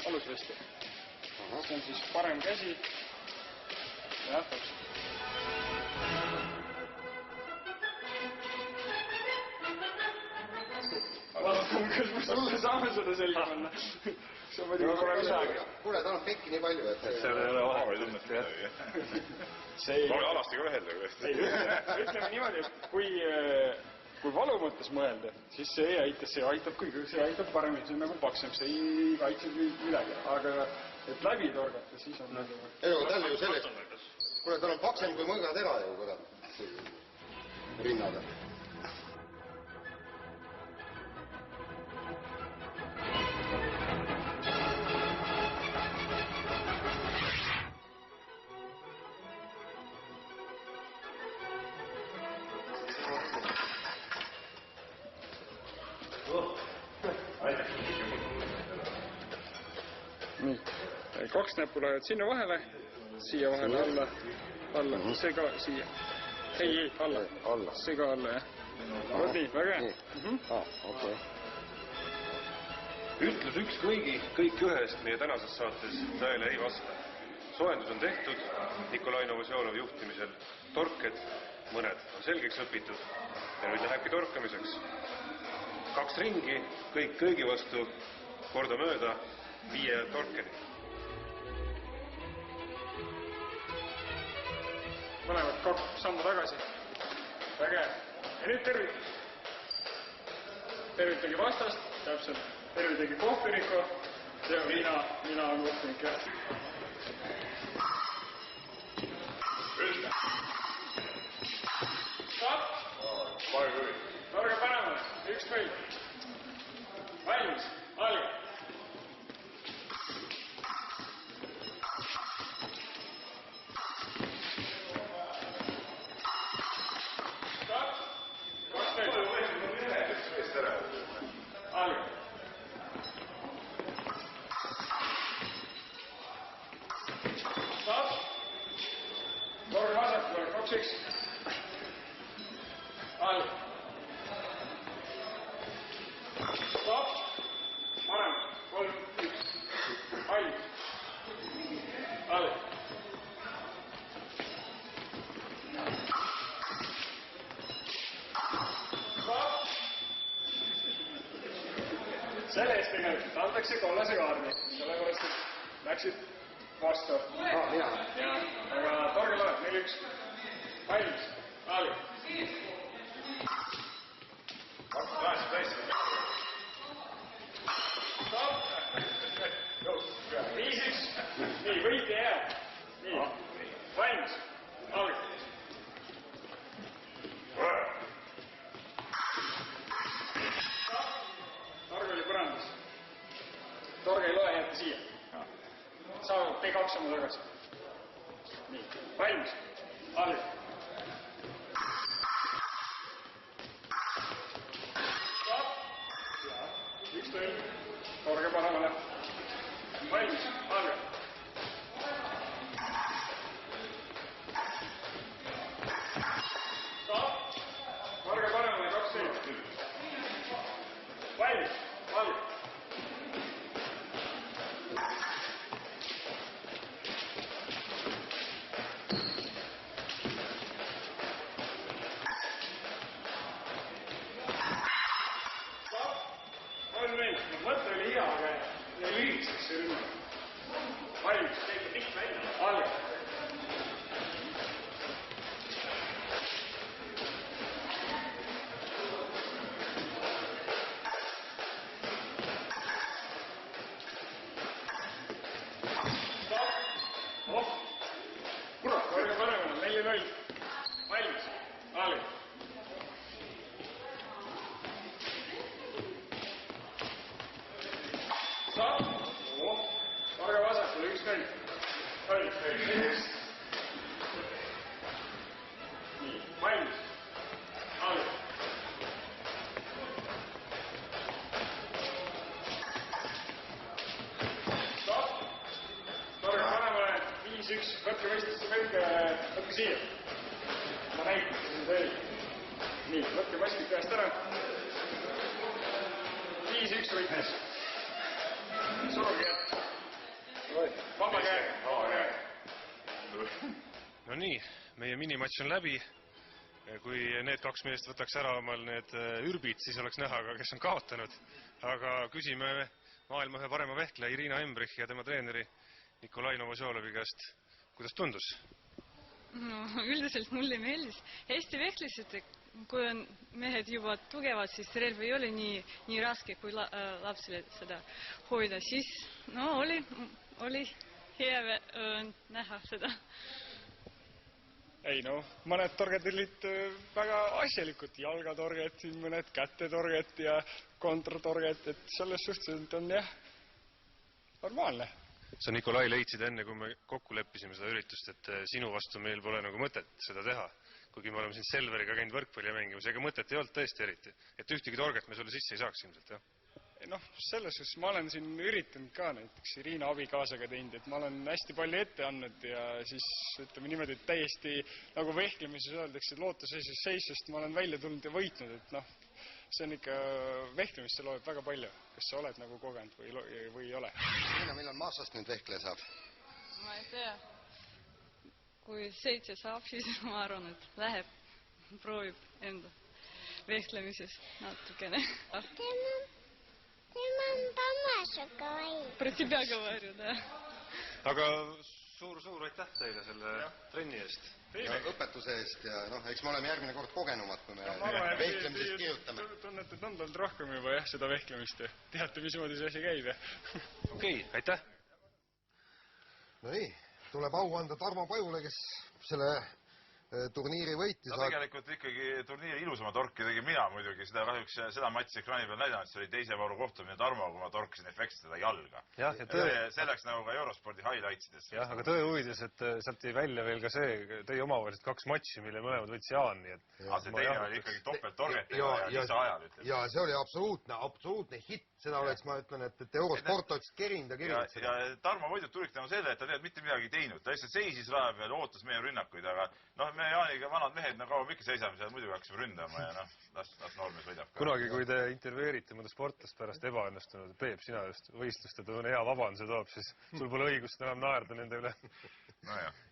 Alusvesti. See on siis parem käsi. Jah, täpselt. Vaatame, kas me sulle saame seda selga panna. See on muidugi pole midagi. Kuule, tal on pekki nii palju, et... Seal ei ole vahe tunnet midagi. Ma olen alasti ka ühelde. Ütleme niimoodi, et kui valu mõttes mõelda, siis see aitab kõige, see aitab paremini, see on nagu paksem, see ei kaitse midagi. Aga et läbi torgata, siis on nagu... Ei, aga tal ju selleks... Kuule, tal on paksem kui mõõgatera ju, kurat. Rinnaga. Nii, 2 näppu lähevad sinna vahele, siia vahele, alla, see ka siia. Ei, alla, see ka alla, jah. Vot nii, väga hea. Okei. Ütlus ükskõigi, kõik ühest meie tänases saates tõele ei vasta. Soojendus on tehtud Nikolai Novosjolov juhtimisel. Torked, mõned on selgeks õpitud ja nüüd lähebki torkamiseks. 2 ringi, kõik kõigi vastu, korda mööda, 5 torkeni. Panevad 2 sammu tagasi. Väga hea. Ja nüüd tervitus. Tervitagi vastast, täpselt. Tervitagi kohtunikku. Ja mina on kohtunik, jah. Ütle. Stopp. Torge paremale. 1 kõik. Valmis. Alga. Stopp. 2 kõik. Alga. Stopp. Torge vasakule. 2-1. Alga. Stopp. Parem. 3-1. Valmis. Alga. Stopp. Selle eest tegelikult antakse kollase kaardi, sellepärast, et läksid vastu. Mina. Aga torge loeb, 4-1. Valmis. Alga. Stopp. 5-1. Nii, võit ja jääb. Nii. Valmis. Alga. Stopp. Torge oli põrandas. Torge ei loe, jääte siia. Saavad tee 2 sammu tagasi. Nii. Valmis. Alga. Stopp. 1 tõlg. Torge paremale. Valmis. Alga. Stopp. Torge paremale. 2 tõlg. Valmis. Alga. Mõte oli hea, aga lühikeseks see rünnak. Valmis, teete pikk välja. Alga. Stopp. Kurat, korge paremale, 4-0. Valmis. Alga. Stopp. Torge vasakule, 1 kõlg. Valmis. Nii, valmis. Alga. Stopp. Torge paremale, 5-1. Võtke võistlusse, võtke siia. Ma näitan, see on selge. Nii, võtke maskid käest ära. 5-1 võitis. Suruge kätt. Vaba käe. No nii, meie minimatš on läbi. Kui need kaks meest võtaks ära omal need ürbid, siis oleks näha ka, kes on kaotanud. Aga küsime maailma ühe parema vehkle Irina Embrich ja tema treeneri Nikolai Novosjolovi käest. Kuidas tundus? No, üldiselt mulle meeldis. Hästi vehklised, kui on mehed juba tugevad, siis relv ei ole nii raske, kui lapsele seda hoida. Siis oli hea näha seda. Ei mõned torged olid väga asjalikud, jalgatorged, mõned kätetorged ja kontratorged, et selles suhtes on jah normaalne. Sa, Nikolai, leidsid enne, kui me kokku leppisime seda üritust, et sinu vastu meil pole nagu mõtet seda teha. Kuigi me oleme siin Selveriga käinud võrkpalli mängimas, ega mõtet ei olnud tõesti eriti. Et ühtegi torget me sulle sisse ei saaks ilmselt, jah? Selles suhtes ma olen siin üritanud ka näiteks Irina abikaasaga teinud, et ma olen hästi palju ette andnud ja siis ütleme niimoodi, et täiesti nagu vehklemises öeldakse lootuses seisust ma olen välja tulnud ja võitnud, et see on ikka vehklemist, see loeb väga palju, kas sa oled nagu kogenud või ei ole. Millal massast nüüd vehkleja saab? Ma ei tea. Kui 7 saab, siis ma arvan, et läheb, proovib enda vehklemises natukene. Tema on Tamasega vai. Про тебя говорю, да. Aga suur aitäh teile selle trenni eest. Ja õpetuse eest ja eks me oleme järgmine kord kogenumad, kui me vehklemisest kirjutame. Tunnete tundvalt rohkem juba seda vehklemist ja teate, mismoodi see asi käib. Okei, aitäh. No nii, tuleb au anda Tarmo Pajule, kes selle turniiri võitis. No tegelikult ikkagi turniiri ilusama torki tegin mina muidugi. Seda matši ekraani peal näidanud, see oli teise vooru kohtumine Tarmo, kui ma torkisin efekti seda jalga. See läks nagu ka Eurospordi highlightsides. Jah, aga tõe huvides, et sealt jäi välja veel ka see, tõi omavaheliselt 2 matši, mille mõlemad võttis Jaan. See teine oli ikkagi topeltorget ja lisaajal. Ja see oli absoluutne hitt. Seda oleks, ma ütlen, et Eurosport oleks kerinud ja kerinud seda. Ja Tarmo võidub tuleks tänu selle, et ta tegelikult mitte midagi teinud. Ta lihtsalt seisis raja peal ja ootas meie rünnakuid, aga me Jaaniga vanad mehed, kaua me ikka seisame seal, muidugi hakkasime ründama ja las noormees võidab ka. Kunagi, kui te intervjueerite mõnda sportlast pärast ebaõnnestunud, Peep, sina just võistluste hea vabanduse toob, siis sul pole õigust enam naerda nende üle. Nojah.